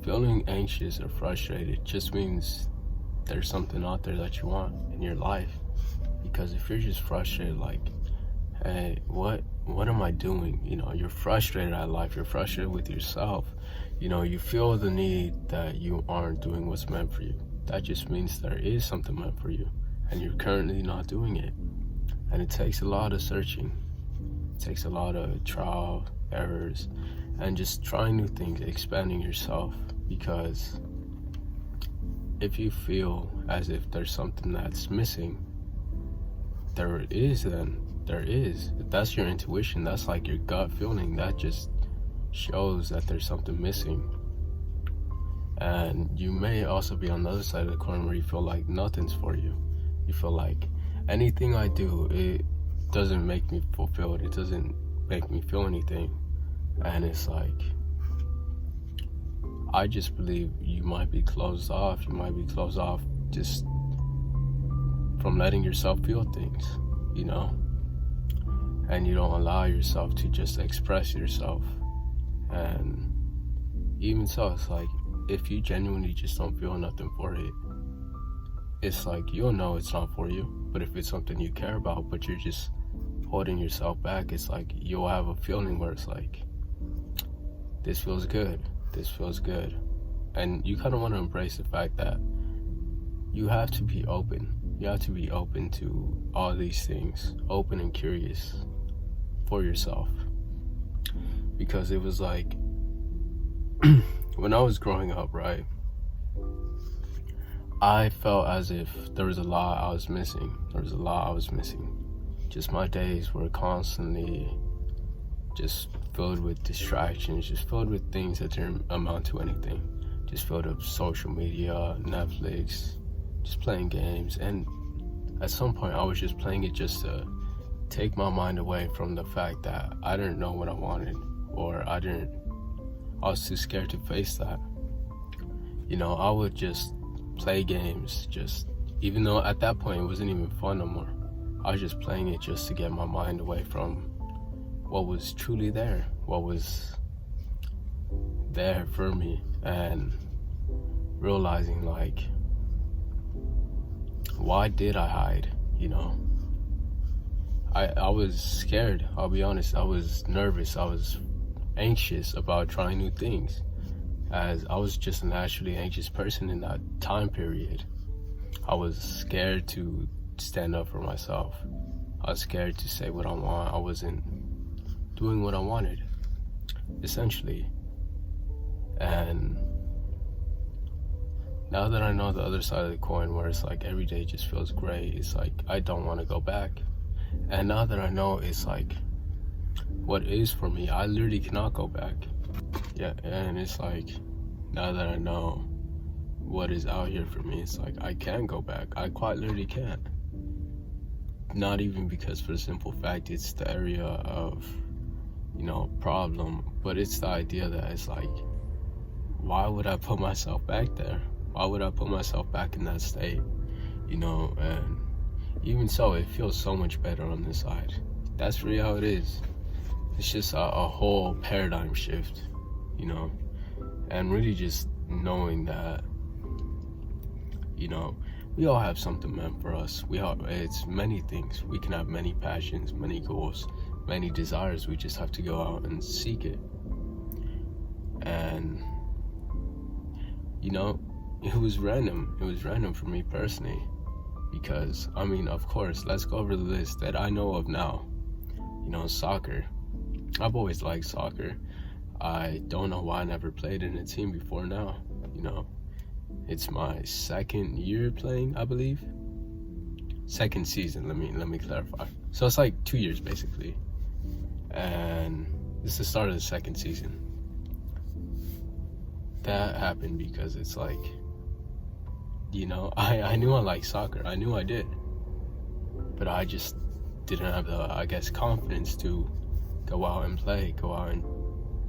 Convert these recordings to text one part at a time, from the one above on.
feeling anxious or frustrated just means there's something out there that you want in your life. Because if you're just frustrated, like, hey, what am I doing? You know, you're frustrated at life, you're frustrated with yourself. You know, you feel the need that you aren't doing what's meant for you. That just means there is something meant for you, and you're currently not doing it. And it takes a lot of searching. It takes a lot of trial, errors, and just trying new things, expanding yourself. Because if you feel as if there's something that's missing, there is, then there is. If that's your intuition, that's like your gut feeling, that just shows that there's something missing. And you may also be on the other side of the coin where you feel like nothing's for you. You feel like anything I do, it doesn't make me fulfilled. It doesn't make me feel anything. And it's like, I just believe you might be closed off. You might be closed off just from letting yourself feel things, you know? And you don't allow yourself to just express yourself. And even so, it's like, if you genuinely just don't feel nothing for it, it's like, you'll know it's not for you. But if it's something you care about, but you're just holding yourself back, it's like, you'll have a feeling where it's like, this feels good, this feels good. And you kind of want to embrace the fact that you have to be open. You have to be open to all these things, open and curious for yourself. Because it was like, when I was growing up, right, I felt as if there was a lot I was missing. Just my days were constantly just filled with distractions, just filled with things that didn't amount to anything. Just filled up social media, Netflix, just playing games. And at some point I was just playing it just to take my mind away from the fact that I didn't know what I wanted, or I was too scared to face that. You know, I would just play games, just, even though at that point it wasn't even fun no more. I was just playing it just to get my mind away from what was truly there, what was there for me. And realizing, like, why did I hide, you know? I was scared, I'll be honest. I was nervous, I was anxious about trying new things, as I was just a naturally anxious person in that time period. I was scared to stand up for myself. I was scared to say what I want. I wasn't doing what I wanted, essentially. And now that I know the other side of the coin, where it's like every day just feels great, it's like I don't want to go back. And now that I know it's like what is for me, I literally cannot go back. Yeah, and it's like, now that I know what is out here for me, it's like I can go back. I quite literally can. Not even because, for the simple fact, it's the area of, you know, problem, but it's the idea that it's like, why would I put myself back there? Why would I put myself back in that state? You know, and even so, it feels so much better on this side. That's really how it is. It's just a whole paradigm shift, you know, and really just knowing that, you know, we all have something meant for us. It's many things. We can have many passions, many goals, many desires. We just have to go out and seek it. And, you know, it was random. It was random for me personally. Because, I mean, of course, let's go over the list that I know of now. You know, soccer. I've always liked soccer. I don't know why I never played in a team before now. You know, it's my second year playing, I believe. Second season, let me clarify. So it's like 2 years basically. And it's the start of the second season. That happened because it's like, you know, I knew I liked soccer. I knew I did. But I just didn't have the, I guess, confidence to go out and play, go out and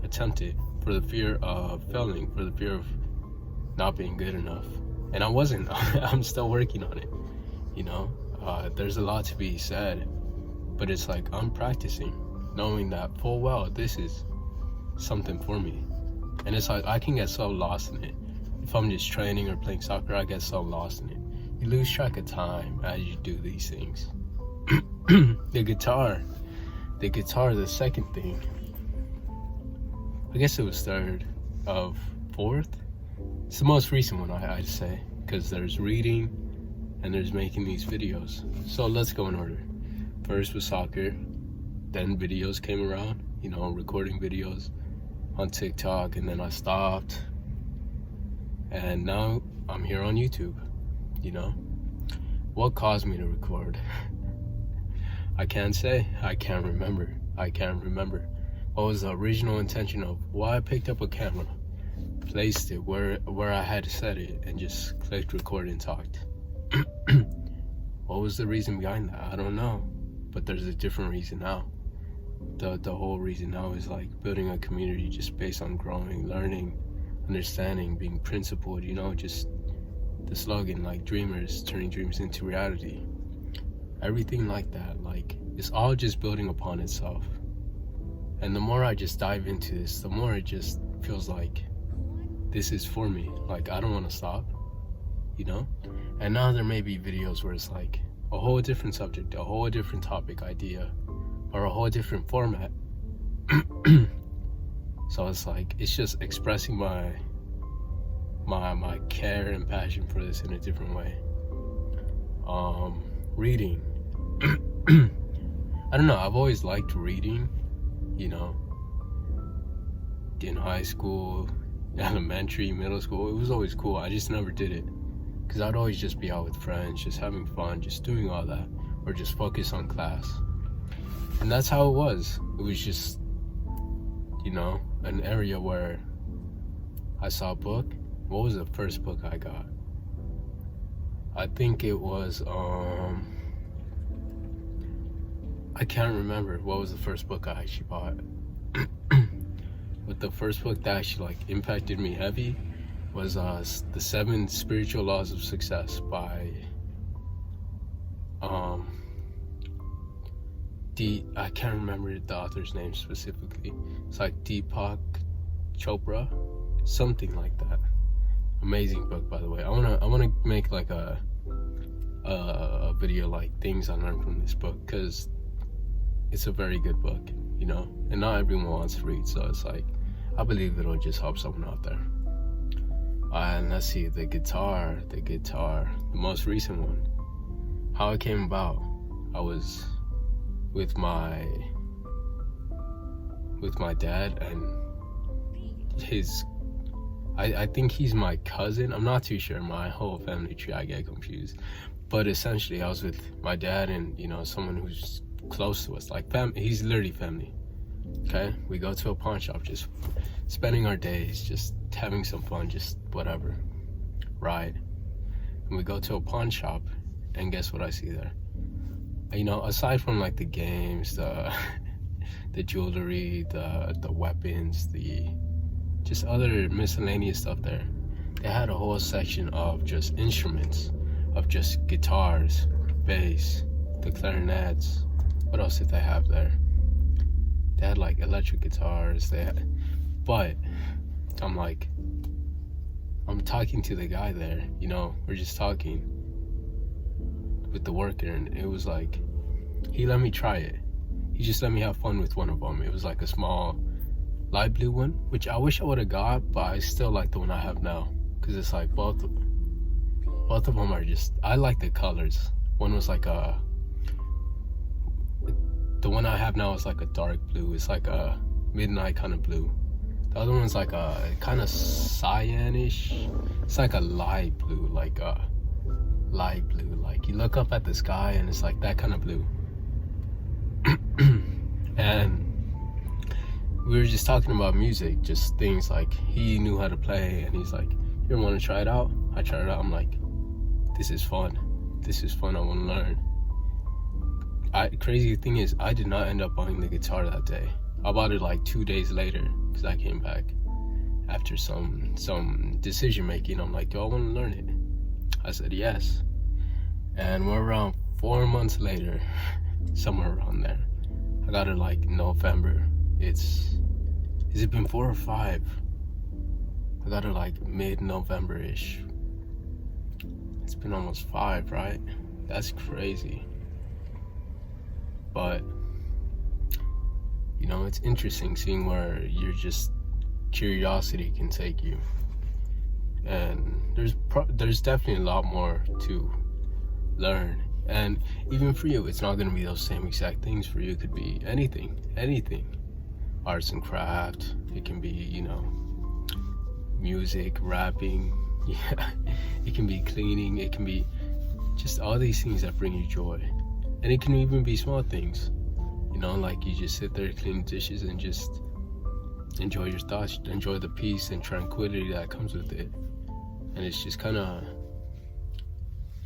attempt it, for the fear of failing, for the fear of not being good enough. And I wasn't. I'm still working on it, you know. There's a lot to be said, but it's like I'm practicing, knowing that full well this is something for me. And it's like I can get so lost in it. If I'm just training or playing soccer, I get so lost in it. You lose track of time as you do these things. The guitar, the second thing, I guess it was third of fourth. It's the most recent one, I'd say, because there's reading and there's making these videos. So let's go in order. First was soccer, then videos came around, you know, recording videos on TikTok, and then I stopped, and now I'm here on YouTube. You know, what caused me to record? I can't say. I can't remember. What was the original intention of why I picked up a camera, placed it where I had set it, and just clicked record and talked? What was the reason behind that? I don't know, but there's a different reason now. The whole reason now is like building a community just based on growing, learning, understanding, being principled, you know, just the slogan, like dreamers turning dreams into reality. Everything like that, like it's all just building upon itself. And the more I just dive into this, the more it just feels like this is for me. Like I don't want to stop, you know? And now there may be videos where it's like a whole different subject, a whole different topic, idea, or a whole different format. So it's like, it's just expressing my care and passion for this in a different way. Reading. I don't know, I've always liked reading, you know, in high school, elementary, middle school. It was always cool. I just never did it because I'd always just be out with friends, just having fun, just doing all that, or just focus on class. And that's how it was. It was just, you know, an area where I saw a book. What was the first book I got? I think it was I can't remember what was the first book I actually bought. But the first book that actually like impacted me heavy was The 7 Spiritual Laws of Success by I can't remember the author's name specifically. It's like Deepak Chopra, something like that. Amazing book, by the way. I wanna make like a video like things I learned from this book, because it's a very good book, you know, and not everyone wants to read, so it's like I believe it'll just help someone out there. And let's see, the guitar, the most recent one. How it came about, I was with my dad and I think he's my cousin. I'm not too sure. My whole family tree, I get confused. But essentially, I was with my dad and, you know, someone who's close to us, like he's literally family. Okay, we go to a pawn shop, just spending our days, just having some fun, just whatever, ride. And we go to a pawn shop, and guess what I see there? You know, aside from like the games, the jewelry, the weapons, the just other miscellaneous stuff there, they had a whole section of just instruments, of just guitars, bass, the clarinets. What else did they have there? They had like electric guitars. But I'm talking to the guy there, you know, we're just talking with the worker, and it was like, he let me try it. He just let me have fun with one of them. It was like a small light blue one, which I wish I would have got, but I still like the one I have now, because it's like both of them are just, I like the colors. One was like the one I have now is like a dark blue. It's like a midnight kind of blue. The other one's like a kind of cyanish. It's like a light blue, like you look up at the sky and it's like that kind of blue. And we were just talking about music, just things like he knew how to play, and he's like, you want to try it out? I tried it out. I'm like, this is fun. I want to learn. Crazy thing is, I did not end up buying the guitar that day. I bought it like 2 days later, because I came back after some decision making. I'm like, do I want to learn it? I said yes. And we're around 4 months later, somewhere around there. I got it like November. Has it been 4 or 5? I got it like mid-November-ish. It's been almost 5, right? That's crazy. But you know, it's interesting seeing where you're just curiosity can take you. And there's definitely a lot more to learn. And even for you, it's not going to be those same exact things. For you, it could be anything, arts and craft. It can be, you know, music, rapping. Yeah, it can be cleaning. It can be just all these things that bring you joy. And it can even be small things, you know, like you just sit there, clean dishes, and just enjoy your thoughts, enjoy the peace and tranquility that comes with it. And it's just kind of,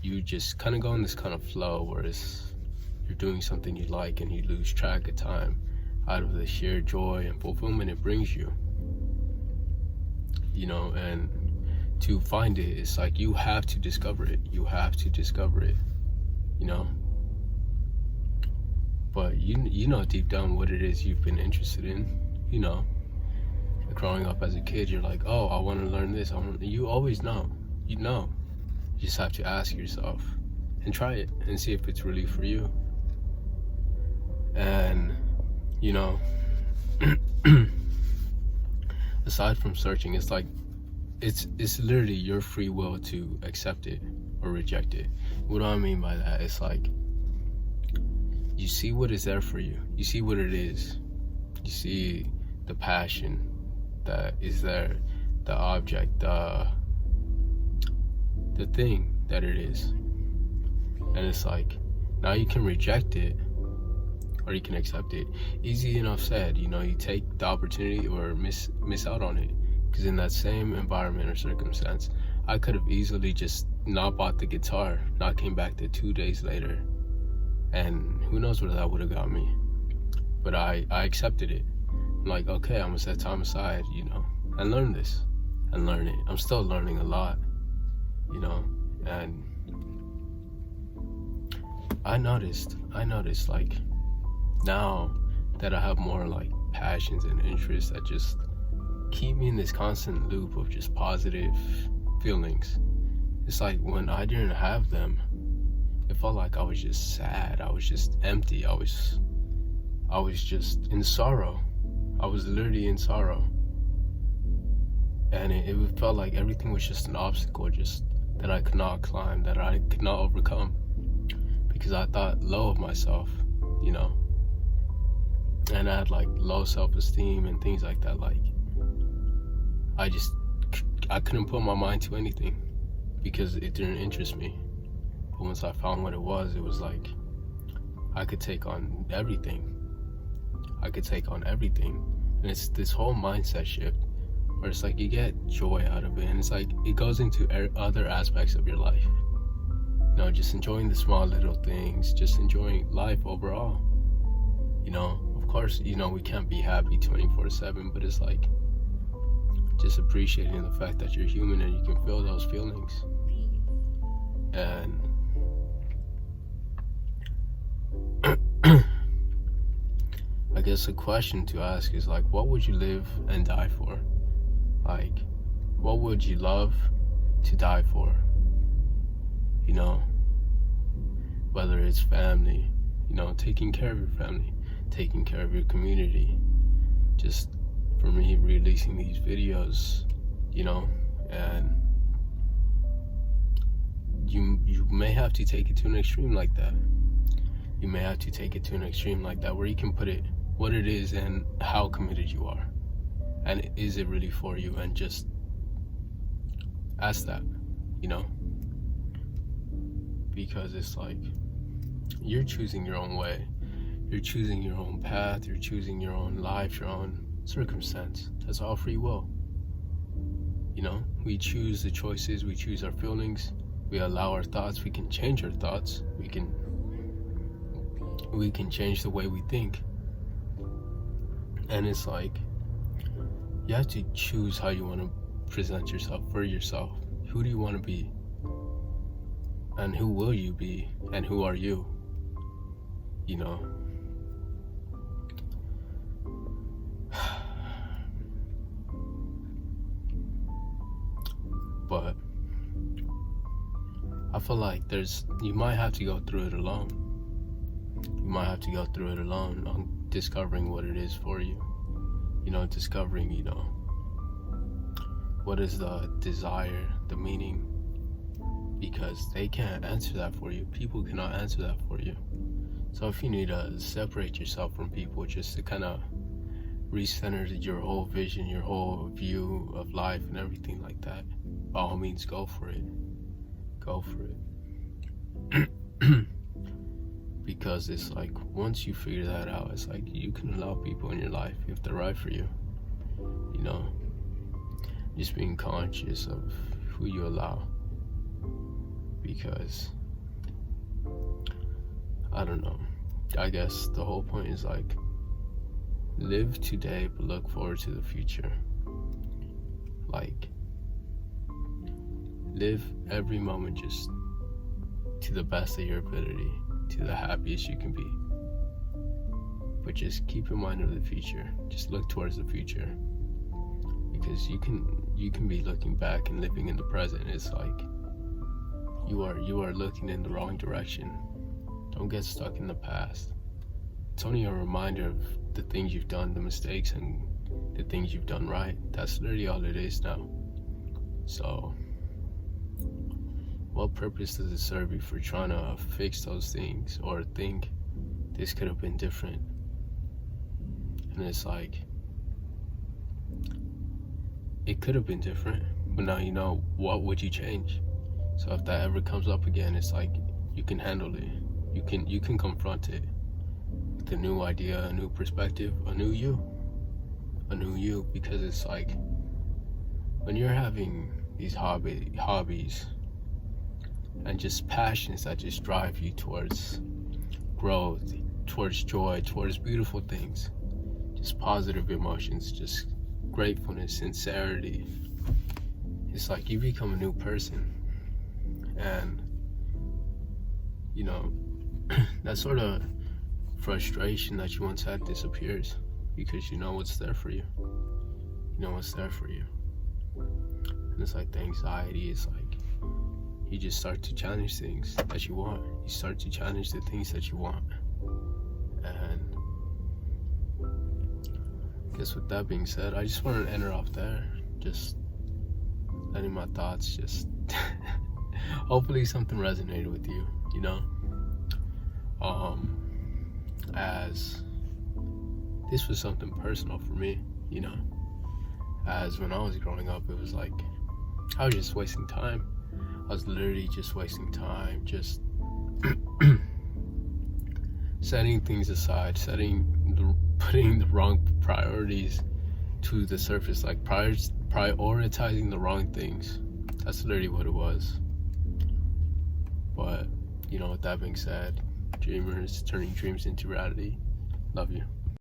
you just kind of go in this kind of flow where you're doing something you like and you lose track of time out of the sheer joy and fulfillment it brings you. You know, and to find it, it's like you have to discover it. You have to discover it, you know. But you know deep down what it is you've been interested in, you know. Growing up as a kid, you're like, oh, I want to learn this. You always know. You know. You just have to ask yourself and try it and see if it's really for you. And, you know, aside from searching, it's like, it's literally your free will to accept it or reject it. What do I mean by that? It's like, you see what is there for you. You see what it is. You see the passion that is there, the object, the thing that it is. And it's like, now you can reject it or you can accept it. Easy enough said, you know. You take the opportunity or miss out on it. Because in that same environment or circumstance, I could have easily just not bought the guitar, not came back to 2 days later, and who knows where that would have got me. But I accepted it. I'm like, okay, I'm gonna set time aside, you know, and learn this and learn it. I'm still learning a lot, you know. And I noticed like, now that I have more like passions and interests that just keep me in this constant loop of just positive feelings. It's like when I didn't have them, it felt like I was just sad. I was just empty. I was just in sorrow. I was literally in sorrow. And it felt like everything was just an obstacle, just that I could not climb, that I could not overcome. Because I thought low of myself, you know. And I had like low self-esteem and things like that. Like, I couldn't put my mind to anything because it didn't interest me. But once I found what it was like, I could take on everything. And it's this whole mindset shift where it's like you get joy out of it, and it's like it goes into other aspects of your life. You know, just enjoying the small little things, just enjoying life overall. You know, of course, you know, we can't be happy 24/7, but it's like just appreciating the fact that you're human and you can feel those feelings. And I guess the question to ask is like, what would you live and die for? Like, what would you love to die for? You know, whether it's family, you know, taking care of your family, taking care of your community. Just for me, releasing these videos, you know, and you may have to take it to an extreme like that. You may have to take it to an extreme like that where you can put it what it is and how committed you are. And is it really for you? And just ask that, you know? Because it's like, you're choosing your own way. You're choosing your own path. You're choosing your own life, your own circumstance. That's all free will. You know, we choose the choices, we choose our feelings, we allow our thoughts, we can change our thoughts, we can change the way we think. And it's like, you have to choose how you want to present yourself for yourself. Who do you want to be? And who will you be? And who are you? You know? But I feel like you might have to go through it alone. You might have to go through it alone on discovering what it is for you. Discovering, what is the desire, the meaning, because they can't answer that for you. People cannot answer that for you. So if you need to separate yourself from people just to kind of recenter your whole vision, your whole view of life and everything like that, by all means, go for it. Go for it. Because it's like, once you figure that out, it's like you can allow people in your life if they're right for you. Just being conscious of who you allow. Because, I don't know, I guess the whole point is like, live today but look forward to the future. Like, live every moment just to the best of your ability, to the happiest you can be. But just keep in mind of the future. Just look towards the future. Because you can be looking back and living in the present. It's like you are looking in the wrong direction. Don't get stuck in the past. It's only a reminder of the things you've done, the mistakes and the things you've done right. That's literally all it is now. So what purpose does it serve you for trying to fix those things or think this could have been different? And it's like, it could have been different, but now what would you change? So if that ever comes up again, it's like you can handle it. You can confront it with a new idea, a new perspective, a new you. Because it's like, when you're having these hobbies and just passions that just drive you towards growth, towards joy, towards beautiful things, just positive emotions, just gratefulness, sincerity, it's like you become a new person. And that sort of frustration that you once had disappears, because you know what's there for you. And it's like the anxiety is like, you just start to challenge things that you want. You start to challenge the things that you want. And I guess with that being said, I just wanted to enter off there. Just letting my thoughts just hopefully something resonated with you, as this was something personal for me, as when I was growing up, it was like I was just wasting time. I was literally just wasting time, just setting things aside, putting the wrong priorities to the surface, like prioritizing the wrong things. That's literally what it was. But with that being said, dreamers turning dreams into reality. Love you.